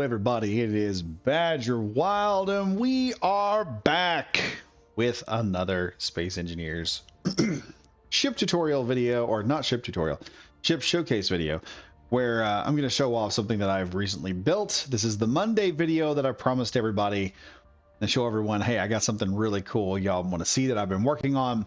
everybody, it is Badger Wild and we are back with another Space Engineers ship tutorial video, or not ship tutorial, ship showcase video, where I'm going to show off something that I've recently built. This is the Monday video that I promised everybody and show everyone, hey, I got something really cool y'all want to see that I've been working on.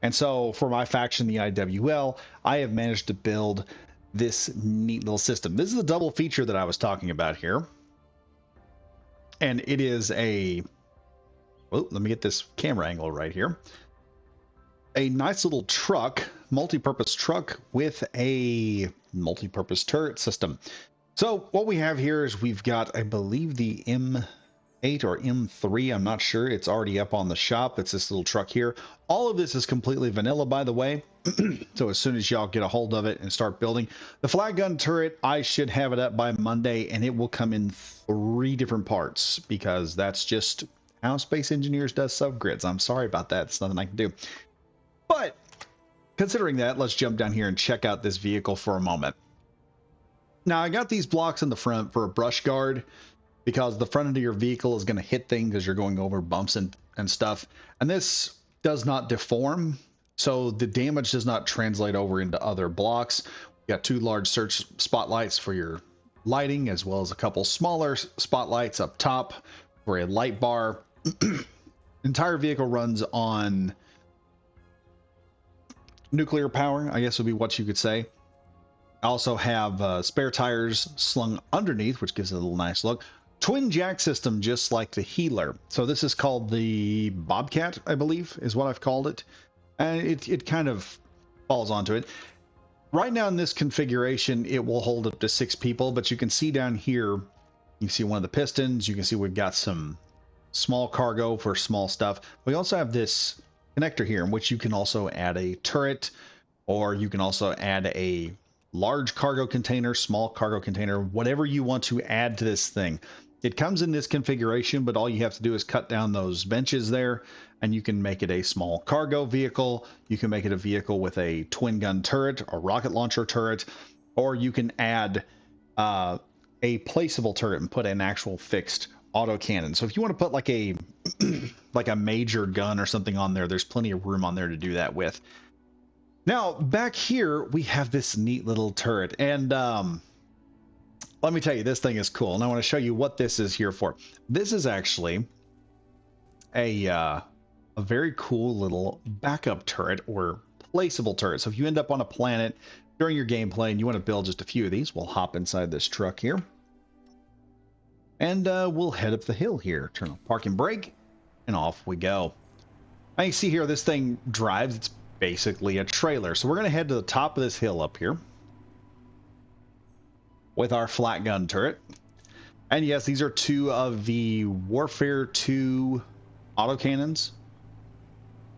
And so for my faction, the IWL, I have managed to build this neat little system. This is the double feature that I was talking about here. And it is a, well, let me get this camera angle right here. A nice little truck, multi-purpose truck with a multi-purpose turret system. So what we have here is we've got, I believe, the M8 or M3. I'm not sure. It's already up on the shop. It's this little truck here. All of this is completely vanilla, by the way. So as soon as y'all get a hold of it and start building the flag gun turret, I should have it up by Monday, and it will come in 3 different parts because that's just how Space Engineers does subgrids. I'm sorry about that. It's nothing I can do. But considering that, let's jump down here and check out this vehicle for a moment. Now, I got these blocks in the front for a brush guard because the front of your vehicle is going to hit things as you're going over bumps and stuff. And this does not deform, so the damage does not translate over into other blocks. We got 2 large search spotlights for your lighting, as well as a couple smaller spotlights up top for a light bar. Entire vehicle runs on nuclear power, I guess would be what you could say. I also have spare tires slung underneath, which gives it a little nice look. Twin jack system, just like the Healer. So this is called the Bobcat, I believe, is what I've called it. And it kind of falls onto it. Right now in this configuration, it will hold up to 6 people, but you can see down here, you see one of the pistons. You can see we've got some small cargo for small stuff. We also have this connector here in which you can also add a turret, or you can also add a large cargo container, small cargo container, whatever you want to add to this thing. It comes in this configuration, but all you have to do is cut down those benches there, and you can make it a small cargo vehicle. You can make it a vehicle with a twin gun turret or rocket launcher turret, or you can add a placeable turret and put an actual fixed auto cannon. So if you want to put like a like a major gun or something on there, there's plenty of room on there to do that with. Now back here we have this neat little turret, and let me tell you, this thing is cool, and I want to show you what this is here for. This is actually a very cool little backup turret or placeable turret. So if you end up on a planet during your gameplay and you want to build just a few of these, we'll hop inside this truck here. And we'll head up the hill here, turn on parking brake, and off we go. Now you see here, this thing drives. It's basically a trailer. So we're going to head to the top of this hill up here with our flat gun turret. And yes, these are 2 of the Warfare 2 autocannons,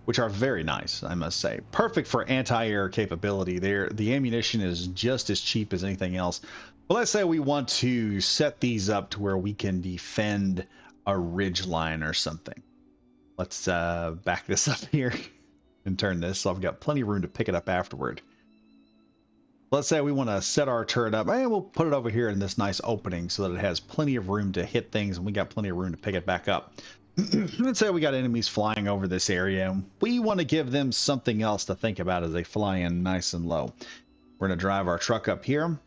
which are very nice, I must say. Perfect for anti-air capability there. The ammunition is just as cheap as anything else. But let's say we want to set these up to where we can defend a ridge line or something. Let's back this up here and turn this so I've got plenty of room to pick it up afterward. Let's say we want to set our turret up, and we'll put it over here in this nice opening so that it has plenty of room to hit things, and we got plenty of room to pick it back up. Let's say we got enemies flying over this area, and we want to give them something else to think about as they fly in nice and low. We're going to drive our truck up here.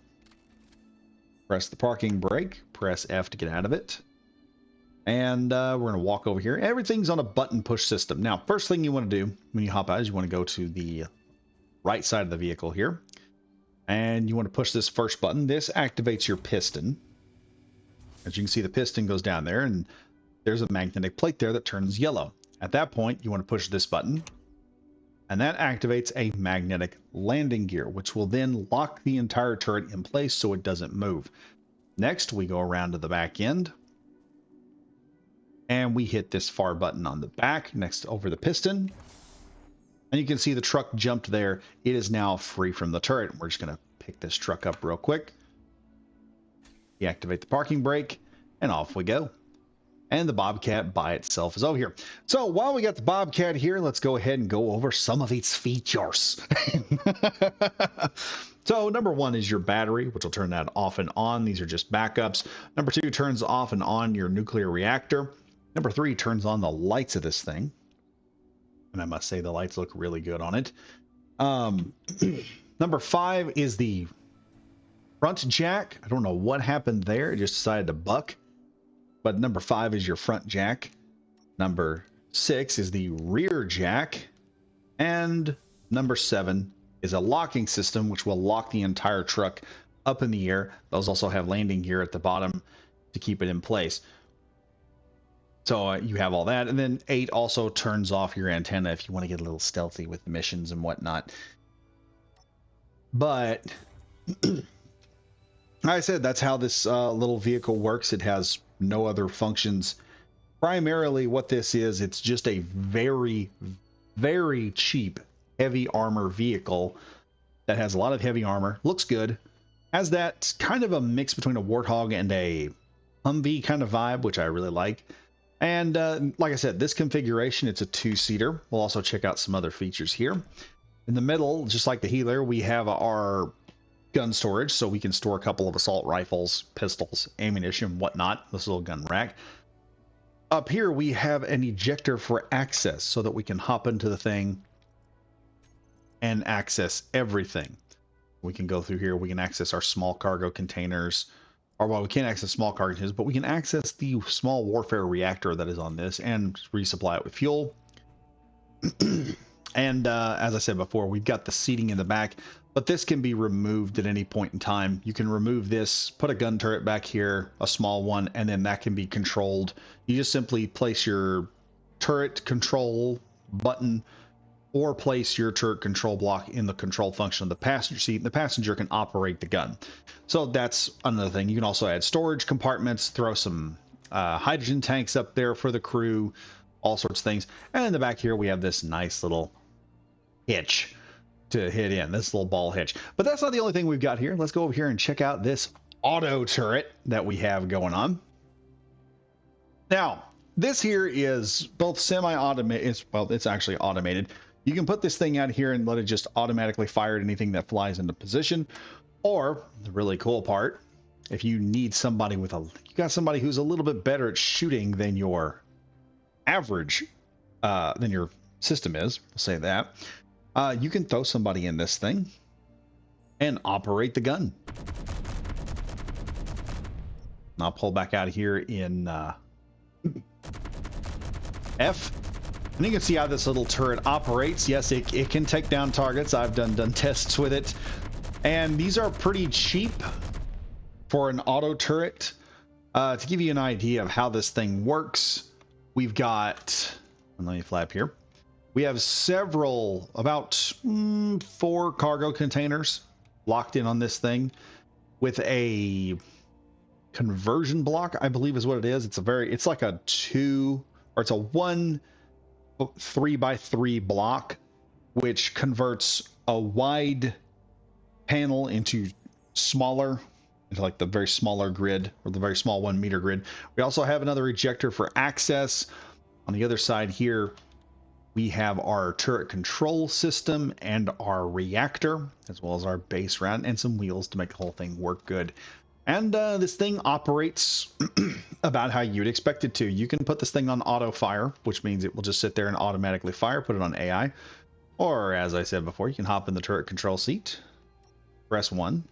Press the parking brake, press F to get out of it. And we're going to walk over here. Everything's on a button push system. Now, first thing you want to do when you hop out is you want to go to the right side of the vehicle here. And you want to push this first button. This activates your piston. As you can see, the piston goes down there, and there's a magnetic plate there that turns yellow. At that point, you want to push this button, and that activates a magnetic landing gear, which will then lock the entire turret in place so it doesn't move. Next, we go around to the back end, and we hit this far button on the back next over the piston. And you can see the truck jumped there. It is now free from the turret. We're just going to pick this truck up real quick. Deactivate the parking brake, and off we go. and the Bobcat by itself is over here. So while we got the Bobcat here, let's go ahead and go over some of its features. So number one is your battery, which will turn that off and on. These are just backups. Number two turns off and on your nuclear reactor. Number three turns on the lights of this thing. And I must say the lights look really good on it. Number five is the front jack. I don't know what happened there. It just decided to buck. But number five is your front jack. Number six is the rear jack. And number seven is a locking system, which will lock the entire truck up in the air. Those also have landing gear at the bottom to keep it in place. So you have all that. And then 8 also turns off your antenna if you want to get a little stealthy with the missions and whatnot. But like I said, that's how this little vehicle works. It has no other functions. Primarily what this is, it's just a very, very cheap heavy armor vehicle that has a lot of heavy armor, looks good, has that kind of a mix between a Warthog and a Humvee kind of vibe, which I really like. And like I said, this configuration, it's a 2-seater. We'll also check out some other features here. In the middle, just like the Healer, we have our gun storage, so we can store a couple of assault rifles, pistols, ammunition, whatnot. This little gun rack. Up here, we have an ejector for access so that we can hop into the thing and access everything. We can go through here. We can access our small cargo containers. Or, well, we can't access small cargo containers, but we can access the small warfare reactor that is on this and resupply it with fuel. And as I said before, we've got the seating in the back, but this can be removed at any point in time. You can remove this, put a gun turret back here, a small one, and then that can be controlled. You just simply place your turret control button or place your turret control block in the control function of the passenger seat, and the passenger can operate the gun. So that's another thing. You can also add storage compartments, throw some hydrogen tanks up there for the crew, all sorts of things. And in the back here, we have this nice little hitch to hit in, this little ball hitch. But that's not the only thing we've got here. Let's go over here and check out this auto turret that we have going on. Now, this here is both semi-automated, well, it's actually automated. You can put this thing out here and let it just automatically fire at anything that flies into position. Or, the really cool part, if you need somebody with you got somebody who's a little bit better at shooting than your average, than your system is, we'll say that, you can throw somebody in this thing and operate the gun. And I'll pull back out of here in F. And you can see how this little turret operates. Yes, it can take down targets. I've done tests with it. And these are pretty cheap for an auto turret. To give you an idea of how this thing works, we've got, let me flap here. We have several, about 4 cargo containers locked in on this thing with a conversion block, I believe is what it is. It's like a 1 3x3 block, which converts a wide panel into like the very smaller grid, or the very small 1 meter grid. We also have another ejector for access. On the other side here, we have our turret control system and our reactor, as well as our base round and some wheels to make the whole thing work good. And this thing operates about how you'd expect it to. You can put this thing on auto fire, which means it will just sit there and automatically fire, put it on AI. Or, as I said before, you can hop in the turret control seat, press 1,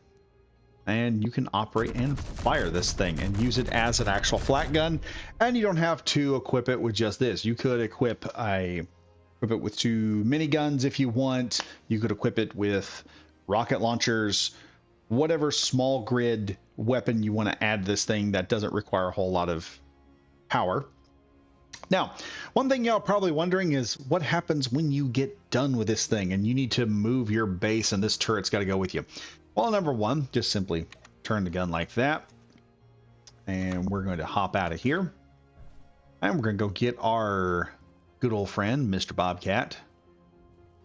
and you can operate and fire this thing and use it as an actual flat gun. And you don't have to equip it with just this. You could equip it with 2 miniguns if you want. You could equip it with rocket launchers, whatever small grid weapon you want to add this thing that doesn't require a whole lot of power. Now, one thing y'all probably wondering is what happens when you get done with this thing and you need to move your base and this turret's got to go with you. Well, number one, just simply turn the gun like that. And we're going to hop out of here. And we're going to go get our good old friend, Mr. Bobcat,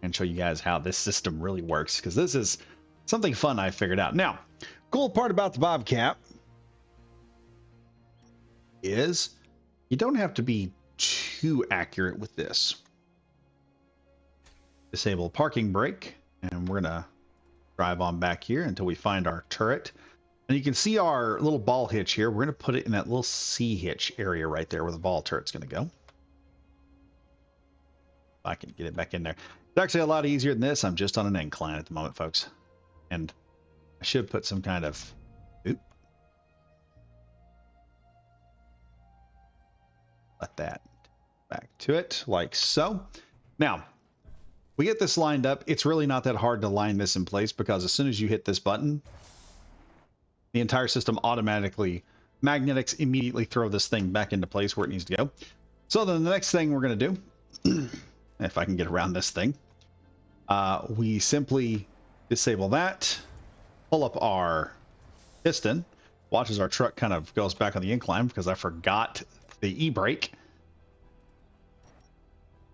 and show you guys how this system really works, because this is something fun I figured out. Now, cool part about the Bobcat is you don't have to be too accurate with this. Disable parking brake, and we're gonna drive on back here until we find our turret. And you can see our little ball hitch here. We're gonna put it in that little C hitch area right there where the ball turret's gonna go. If I can get it back in there. It's actually a lot easier than this. I'm just on an incline at the moment, folks. And I should put some kind of... Oop. Let that back to it like so. Now, we get this lined up. It's really not that hard to line this in place because as soon as you hit this button, the entire system automatically, magnetics immediately throw this thing back into place where it needs to go. So then the next thing we're going to do, if I can get around this thing, we simply disable that, pull up our piston, watch as our truck kind of goes back on the incline because I forgot the e-brake.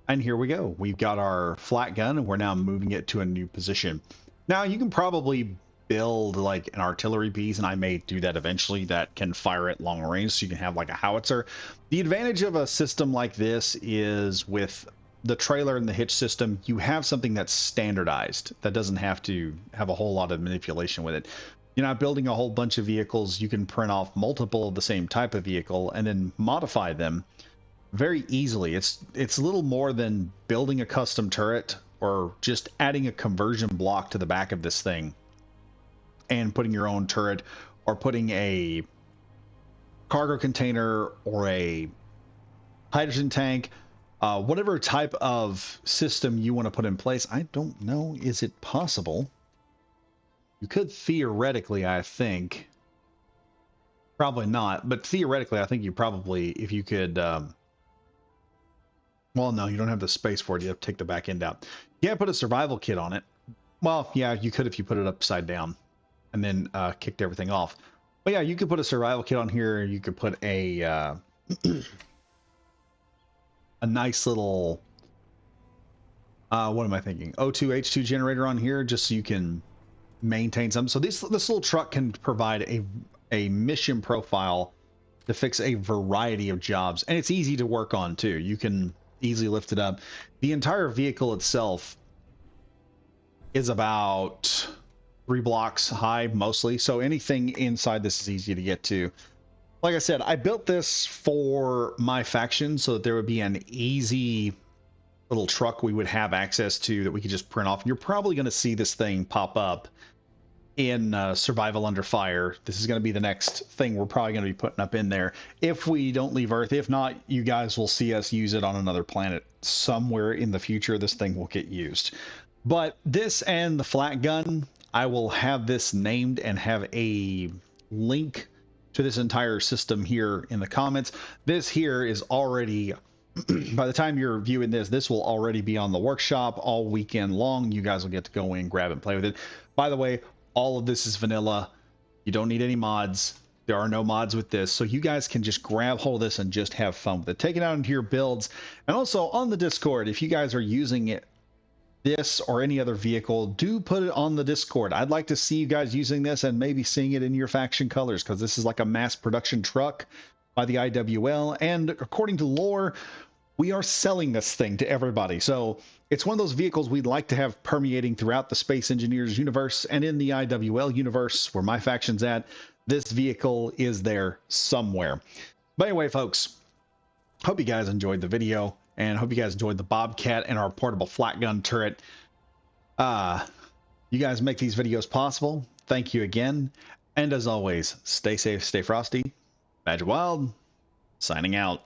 And here we go. We've got our flat gun and we're now moving it to a new position. Now you can probably build like an artillery piece, and I may do that eventually, that can fire at long range so you can have like a howitzer. The advantage of a system like this is with the trailer and the hitch system, you have something that's standardized that doesn't have to have a whole lot of manipulation with it. You're not building a whole bunch of vehicles. You can print off multiple of the same type of vehicle and then modify them very easily. It's a little more than building a custom turret or just adding a conversion block to the back of this thing and putting your own turret or putting a cargo container or a hydrogen tank, whatever type of system you want to put in place. I don't know. Is it possible? You could theoretically, I think. Probably not, but theoretically, I think you probably, if you could... well, no, you don't have the space for it. You have to take the back end out. You can't put a survival kit on it. Well, yeah, you could if you put it upside down and then kicked everything off. But yeah, you could put a survival kit on here. You could put a a nice little what am I thinking? O2 H2 generator on here, just so you can maintain some. So this little truck can provide a mission profile to fix a variety of jobs, and it's easy to work on too. You can easily lift it up. The entire vehicle itself is about 3 blocks high mostly, so anything inside this is easy to get to. Like I said, I built this for my faction so that there would be an easy little truck we would have access to that we could just print off. And you're probably going to see this thing pop up in Survival Under Fire. This is going to be the next thing we're probably going to be putting up in there if we don't leave Earth. If not, you guys will see us use it on another planet somewhere in the future. This thing will get used. But this and the flat gun, I will have this named and have a link to this entire system here in the comments. This here is already, by the time you're viewing this, this will already be on the workshop all weekend long. You guys will get to go in, grab and play with it. By the way, all of this is vanilla. You don't need any mods. There are no mods with this, so you guys can just grab hold of this and just have fun with it. Take it out into your builds. And also on the Discord, if you guys are using it, this or any other vehicle, do put it on the Discord. I'd like to see you guys using this and maybe seeing it in your faction colors, because this is like a mass production truck by the IWL, and according to lore, we are selling this thing to everybody. So it's one of those vehicles we'd like to have permeating throughout the Space Engineers universe, and in the IWL universe where my faction's at, this vehicle is there somewhere. But anyway, folks, hope you guys enjoyed the video, and hope you guys enjoyed the Bobcat and our portable flat gun turret. You guys make these videos possible. Thank you again. And as always, stay safe, stay frosty. Badger Wild, signing out.